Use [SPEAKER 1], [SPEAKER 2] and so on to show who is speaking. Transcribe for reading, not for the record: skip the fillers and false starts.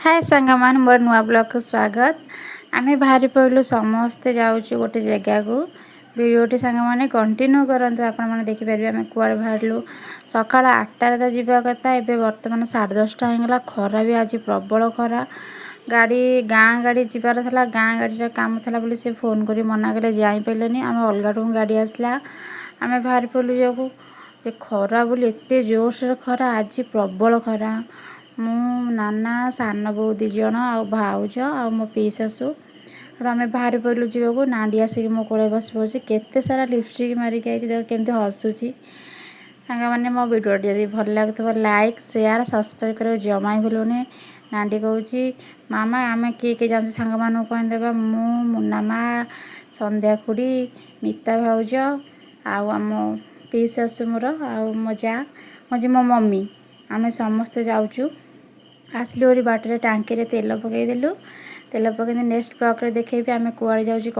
[SPEAKER 1] हाय सांगमान मोर नुआ ब्लॉग को स्वागत। आमे बाहरी पड़लु समस्ते जाऊँ गोटे जगह को वीडियोटी सांगमाने कंटिन्यू करंतु आपण माने देखि परबे। आमे कुआर बाहरलु सकाळ 8टा रे जीवा कथा एबे वर्तमान 10:30 हेगला। खरा भी आज प्रबल खरा। गाड़ी गाँ गाड़ी जीवार थला गाँ गाड़ी रे काम थला बोली से फोन करी मना करे जाई पेलेनी। आमे अलगाटू गाड़ी आसला आमे बाहरी पड़लु जाकू जे खरा बोली एते जोर से खरा आज प्रबल खरा। मु नाना सान बो दी जन आ भाउज आ मो पी शाशु आम बाहर पड़लु जावाक नाडी आसिक मो को बस पड़े केते सारा लिपस्टिक मारिक आई देख केमती हसुची। मैंने मो वीडियो जब भल लगे लाइक शेयर सब्सक्राइब कर जमा ही भूलुनि। नाडी कहूँ मामा आम किए किए जाऊँ सांग मानू कहदेवा मु मुन्ना मा संध्या खुड़ी मिता भाउज आम पी शाशु मोर आ मो जा मो मम्मी आम समस्ते जाऊँ। आसलू बाटर टांकी रे तेल पकईदेलु। तेल पकई नेक्स्ट ब्लॉक रे देखेबी आम कुआड़े जाऊँ।